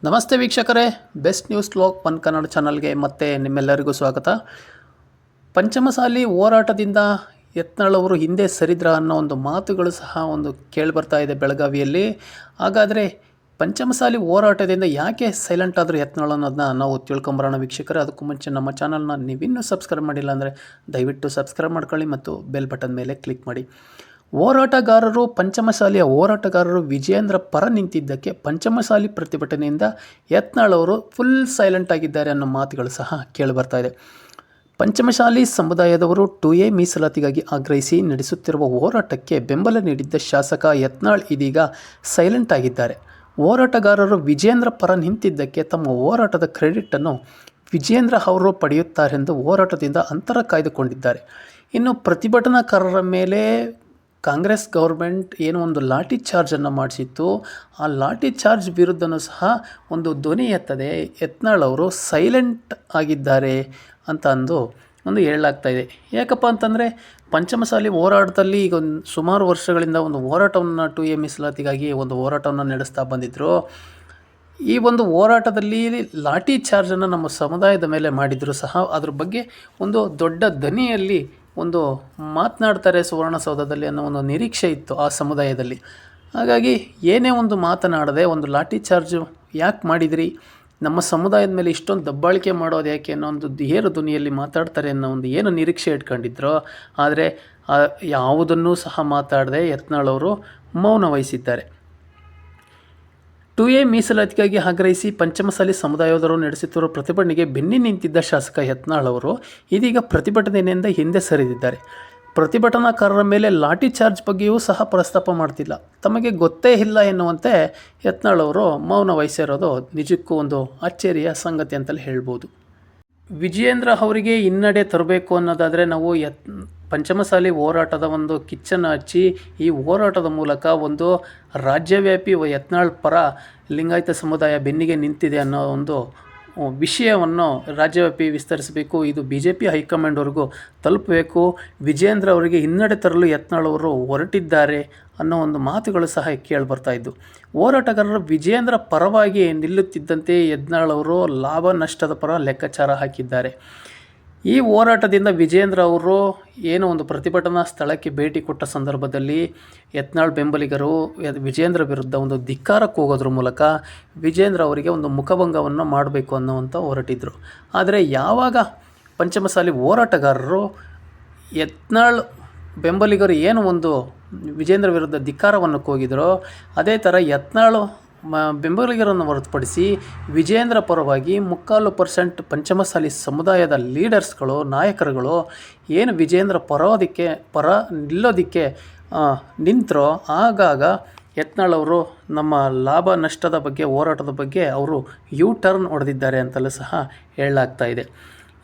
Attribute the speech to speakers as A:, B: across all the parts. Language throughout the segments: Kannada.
A: ನಮಸ್ತೆ ವೀಕ್ಷಕರೇ, best news log one Kannada ಚಾನಲ್ಗೆ ಮತ್ತೆ ನಿಮ್ಮೆಲ್ಲರಿಗೂ ಸ್ವಾಗತ. ಪಂಚಮಸಾಲಿ ಹೋರಾಟದಿಂದ ಯತ್ನಾಳ್ ಅವರು ಹಿಂದೆ ಸರಿದ್ರ ಅನ್ನೋ ಒಂದು ಮಾತುಗಳು ಸಹ ಕೇಳಿಬರ್ತಾ ಇದೆ ಬೆಳಗಾವಿಯಲ್ಲಿ. ಹಾಗಾದರೆ ಪಂಚಮಸಾಲಿ ಹೋರಾಟದಿಂದ ಯಾಕೆ ಸೈಲೆಂಟ್ ಆದರೂ ಯತ್ನಾಳ್ ಅನ್ನೋದನ್ನ ನಾವು ತಿಳ್ಕೊಂಬರೋಣ ವೀಕ್ಷಕರೇ. ಅದಕ್ಕೂ ಮುಂಚೆ ನಮ್ಮ ಚಾನಲ್ನ ನೀವಿನ್ನೂ ಸಬ್ಸ್ಕ್ರೈಬ್ ಮಾಡಿಲ್ಲ ಅಂದರೆ ದಯವಿಟ್ಟು ಸಬ್ಸ್ಕ್ರೈಬ್ ಮಾಡ್ಕೊಳ್ಳಿ ಮತ್ತು ಬೆಲ್ ಬಟನ್ ಮೇಲೆ ಕ್ಲಿಕ್ ಮಾಡಿ. ಪಂಚಮಸಾಲಿಯ ಹೋರಾಟಗಾರರು ವಿಜಯೇಂದ್ರ ಪರ ನಿಂತಿದ್ದಕ್ಕೆ ಪಂಚಮಸಾಲಿ ಪ್ರತಿಭಟನೆಯಿಂದ ಯತ್ನಾಳ್ ಅವರು ಫುಲ್ ಸೈಲೆಂಟ್ ಆಗಿದ್ದಾರೆ ಅನ್ನೋ ಮಾತುಗಳು ಸಹ ಕೇಳಿಬರ್ತಾ ಇದೆ. ಪಂಚಮಸಾಲಿ ಸಮುದಾಯದವರು 2A ಮೀಸಲಾತಿಗಾಗಿ ಆಗ್ರಹಿಸಿ ನಡೆಸುತ್ತಿರುವ ಹೋರಾಟಕ್ಕೆ ಬೆಂಬಲ ನೀಡಿದ್ದ ಶಾಸಕ ಯತ್ನಾಳ್ ಇದೀಗ ಸೈಲೆಂಟ್ ಆಗಿದ್ದಾರೆ. ಹೋರಾಟಗಾರರು ವಿಜಯೇಂದ್ರ ಪರ ನಿಂತಿದ್ದಕ್ಕೆ ತಮ್ಮ ಹೋರಾಟದ ಕ್ರೆಡಿಟನ್ನು ವಿಜಯೇಂದ್ರ ಅವರು ಪಡೆಯುತ್ತಾರೆಂದು ಹೋರಾಟದಿಂದ ಅಂತರ ಕಾಯ್ದುಕೊಂಡಿದ್ದಾರೆ. ಇನ್ನು ಪ್ರತಿಭಟನಾಕಾರರ ಮೇಲೆ ಕಾಂಗ್ರೆಸ್ ಗೌರ್ಮೆಂಟ್ ಏನೋ ಒಂದು ಲಾಠಿ ಚಾರ್ಜನ್ನು ಮಾಡಿಸಿತ್ತು. ಆ ಲಾಠಿ ಚಾರ್ಜ್ ವಿರುದ್ಧನೂ ಸಹ ಒಂದು ಧ್ವನಿ ಎತ್ತದೆ ಯತ್ನಾಳ್ ಅವರು ಸೈಲೆಂಟ್ ಆಗಿದ್ದಾರೆ ಅಂತ ಹೇಳಲಾಗ್ತಾ ಇದೆ. ಯಾಕಪ್ಪ ಅಂತಂದರೆ ಪಂಚಮಸಾಲಿ ಹೋರಾಟದಲ್ಲಿ ಈಗ ಸುಮಾರು ವರ್ಷಗಳಿಂದ ಒಂದು ಹೋರಾಟವನ್ನು 2A ಮೀಸಲಾತಿಗಾಗಿ ಒಂದು ಹೋರಾಟವನ್ನು ನಡೆಸ್ತಾ ಬಂದಿದ್ದರು. ಈ ಒಂದು ಹೋರಾಟದಲ್ಲಿ ಲಾಠಿ ಚಾರ್ಜನ್ನು ನಮ್ಮ ಸಮುದಾಯದ ಮೇಲೆ ಮಾಡಿದರೂ ಸಹ ಅದ್ರ ಬಗ್ಗೆ ಒಂದು ದೊಡ್ಡ ಧ್ವನಿಯಲ್ಲಿ ಮಾತನಾಡ್ತಾರೆ ಸುವರ್ಣಸೌಧದಲ್ಲಿ ಅನ್ನೋ ಒಂದು ನಿರೀಕ್ಷೆ ಇತ್ತು ಆ ಸಮುದಾಯದಲ್ಲಿ. ಹಾಗಾಗಿ ಏನೇ ಒಂದು ಮಾತನಾಡದೆ ಒಂದು ಲಾಠಿ ಚಾರ್ಜು ಯಾಕೆ ಮಾಡಿದಿರಿ, ನಮ್ಮ ಸಮುದಾಯದ ಮೇಲೆ ಇಷ್ಟೊಂದು ದಬ್ಬಾಳಿಕೆ ಮಾಡೋದು ಯಾಕೆ ಅನ್ನೋ ಒಂದು ಏರು ಧ್ವನಿಯಲ್ಲಿ ಮಾತಾಡ್ತಾರೆ ಅನ್ನೋ ಏನು ನಿರೀಕ್ಷೆ ಇಟ್ಕೊಂಡಿದ್ರೋ, ಆದರೆ ಯಾವುದನ್ನೂ ಸಹ ಮಾತಾಡದೆ ಯತ್ನಾಳ್ ಅವರು ಮೌನ ವಹಿಸಿದ್ದಾರೆ. 2A ಮೀಸಲಾತಿಗಾಗಿ ಆಗ್ರಹಿಸಿ ಪಂಚಮಸಾಲಿ ಸಮುದಾಯದವರು ನಡೆಸುತ್ತಿರುವ ಪ್ರತಿಭಟನೆಗೆ ಬೆನ್ನಿ ನಿಂತಿದ್ದ ಶಾಸಕ ಯತ್ನಾಳ್ ಅವರು ಇದೀಗ ಪ್ರತಿಭಟನೆಯಿಂದ ಹಿಂದೆ ಸರಿದಿದ್ದಾರೆ. ಪ್ರತಿಭಟನಾಕಾರರ ಮೇಲೆ ಲಾಠಿ ಚಾರ್ಜ್ ಬಗ್ಗೆಯೂ ಸಹ ಪ್ರಸ್ತಾಪ ಮಾಡ್ತಿಲ್ಲ. ತಮಗೆ ಗೊತ್ತೇ ಇಲ್ಲ ಎನ್ನುವಂತೆ ಯತ್ನಾಳ್ ಅವರು ಮೌನ ವಹಿಸಿರೋದು ನಿಜಕ್ಕೂ ಒಂದು ಅಚ್ಚರಿಯ ಸಂಗತಿ ಅಂತಲೇ ಹೇಳ್ಬೋದು. ವಿಜಯೇಂದ್ರ ಅವರಿಗೆ ಹಿನ್ನಡೆ ತರಬೇಕು ಅನ್ನೋದಾದರೆ ನಾವು ಪಂಚಮಸಾಲಿ ಹೋರಾಟದ ಒಂದು ಕಿಚ್ಚನ್ನು ಹಚ್ಚಿ ಈ ಹೋರಾಟದ ಮೂಲಕ ಒಂದು ರಾಜ್ಯವ್ಯಾಪಿ ಯತ್ನಾಳ್ ಪರ ಲಿಂಗಾಯತ ಸಮುದಾಯ ಬೆನ್ನಿಗೆ ನಿಂತಿದೆ ಅನ್ನೋ ಒಂದು ವಿಷಯವನ್ನು ರಾಜ್ಯವ್ಯಾಪಿ ವಿಸ್ತರಿಸಬೇಕು. ಇದು BJP ಹೈಕಮಾಂಡ್ವರೆಗೂ ತಲುಪಬೇಕು. ವಿಜಯೇಂದ್ರ ಅವರಿಗೆ ಹಿನ್ನಡೆ ತರಲು ಯತ್ನಾಳ್ ಅವರು ಹೊರಟಿದ್ದಾರೆ ಅನ್ನೋ ಒಂದು ಮಾತುಗಳು ಸಹ ಕೇಳಿಬರ್ತಾ ಇದ್ದು, ಹೋರಾಟಗಾರರು ವಿಜಯೇಂದ್ರ ಪರವಾಗಿ ನಿಲ್ಲುತ್ತಿದ್ದಂತೆ ಯತ್ನಾಳ್ ಅವರು ಲಾಭ ನಷ್ಟದ ಪರ ಲೆಕ್ಕಾಚಾರ ಹಾಕಿದ್ದಾರೆ. ಈ ಹೋರಾಟದಿಂದ ವಿಜಯೇಂದ್ರ ಅವರು ಏನೋ ಒಂದು ಪ್ರತಿಭಟನಾ ಸ್ಥಳಕ್ಕೆ ಭೇಟಿ ಕೊಟ್ಟ ಸಂದರ್ಭದಲ್ಲಿ ಯತ್ನಾಳ್ ಬೆಂಬಲಿಗರು ವಿಜಯೇಂದ್ರ ವಿರುದ್ಧ ಒಂದು ಧಿಕ್ಕಾರಕ್ಕೆ ಹೋಗೋದ್ರ ಮೂಲಕ ವಿಜಯೇಂದ್ರ ಅವರಿಗೆ ಒಂದು ಮುಖಭಂಗವನ್ನು ಮಾಡಬೇಕು ಅನ್ನೋವಂಥ ಹೊರಟಿದ್ರು. ಆದರೆ ಯಾವಾಗ ಪಂಚಮಸಾಲಿ ಹೋರಾಟಗಾರರು ಯತ್ನಾಳ್ ಬೆಂಬಲಿಗರು ಏನು ವಿಜಯೇಂದ್ರ ವಿರುದ್ಧ ಧಿಕ್ಕಾರವನ್ನು ಕೂಗಿದರೋ, ಅದೇ ಥರ ಯತ್ನಾಳ್ ಬೆಂಬಲಿಗರನ್ನು ಹೊರತುಪಡಿಸಿ ವಿಜಯೇಂದ್ರ ಪರವಾಗಿ 3% ಪಂಚಮಸಾಲಿ ಸಮುದಾಯದ ಲೀಡರ್ಸ್ಗಳು ನಾಯಕರುಗಳು ಏನು ವಿಜಯೇಂದ್ರ ಪರ ನಿಲ್ಲೋದಕ್ಕೆ ನಿಂತರೋ, ಆಗಾಗ ಯತ್ನಾಳ್ ಅವರು ನಮ್ಮ ಲಾಭ ನಷ್ಟದ ಬಗ್ಗೆ ಹೋರಾಟದ ಬಗ್ಗೆ ಅವರು ಟರ್ನ್ ಹೊಡೆದಿದ್ದಾರೆ ಅಂತಲೂ ಸಹ ಹೇಳಲಾಗ್ತಾ ಇದೆ.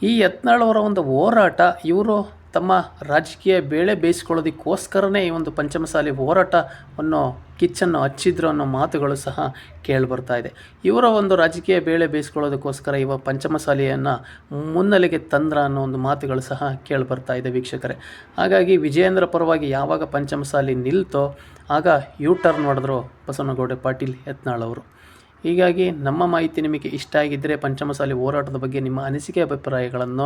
A: ಈ ಯತ್ನಾಳ್ ಅವರ ಒಂದು ಹೋರಾಟ ಇವರು ತಮ್ಮ ರಾಜಕೀಯ ಬೇಳೆ ಬೇಯಿಸ್ಕೊಳ್ಳೋದಕ್ಕೋಸ್ಕರನೇ ಈ ಒಂದು ಪಂಚಮಸಾಲಿ ಹೋರಾಟವನ್ನು ಕಿಚ್ಚನ್ನು ಹಚ್ಚಿದ್ರು ಅನ್ನೋ ಮಾತುಗಳು ಸಹ ಕೇಳಿಬರ್ತಾ ಇದೆ. ಇವರ ಒಂದು ರಾಜಕೀಯ ಬೇಳೆ ಬೇಯಿಸ್ಕೊಳ್ಳೋದಕ್ಕೋಸ್ಕರ ಪಂಚಮಸಾಲಿಯನ್ನು ಮುನ್ನೆಲೆಗೆ ತಂದ್ರ ಅನ್ನೋ ಒಂದು ಮಾತುಗಳು ಸಹ ಕೇಳಿಬರ್ತಾ ಇದೆ ವೀಕ್ಷಕರೇ. ಹಾಗಾಗಿ ವಿಜಯೇಂದ್ರ ಪರವಾಗಿ ಯಾವಾಗ ಪಂಚಮಸಾಲಿ ನಿಲ್ತೋ ಆಗ ಟರ್ನ್ ಹೊಡೆದ್ರು ಬಸವನಗೌಡ ಪಾಟೀಲ್ ಯತ್ನಾಳ್ ಅವರು. ಹೀಗಾಗಿ ನಮ್ಮ ಮಾಹಿತಿ ನಿಮಗೆ ಇಷ್ಟ ಆಗಿದ್ದರೆ ಪಂಚಮಸಾಲಿ ಹೋರಾಟದ ಬಗ್ಗೆ ನಿಮ್ಮ ಅನಿಸಿಕೆ ಅಭಿಪ್ರಾಯಗಳನ್ನು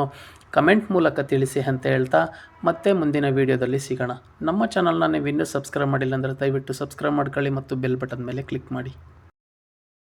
A: ಕಮೆಂಟ್ ಮೂಲಕ ತಿಳಿಸಿ ಅಂತ ಹೇಳ್ತಾ ಮತ್ತೆ ಮುಂದಿನ ವೀಡಿಯೋದಲ್ಲಿ ಸಿಗೋಣ. ನಮ್ಮ ಚಾನಲ್ನ ನೀವು ಇನ್ನೂ ಸಬ್ಸ್ಕ್ರೈಬ್ ಮಾಡಿಲ್ಲ ಅಂದರೆ ದಯವಿಟ್ಟು ಸಬ್ಸ್ಕ್ರೈಬ್ ಮಾಡ್ಕೊಳ್ಳಿ ಮತ್ತು ಬೆಲ್ ಬಟನ್ ಮೇಲೆ ಕ್ಲಿಕ್ ಮಾಡಿ.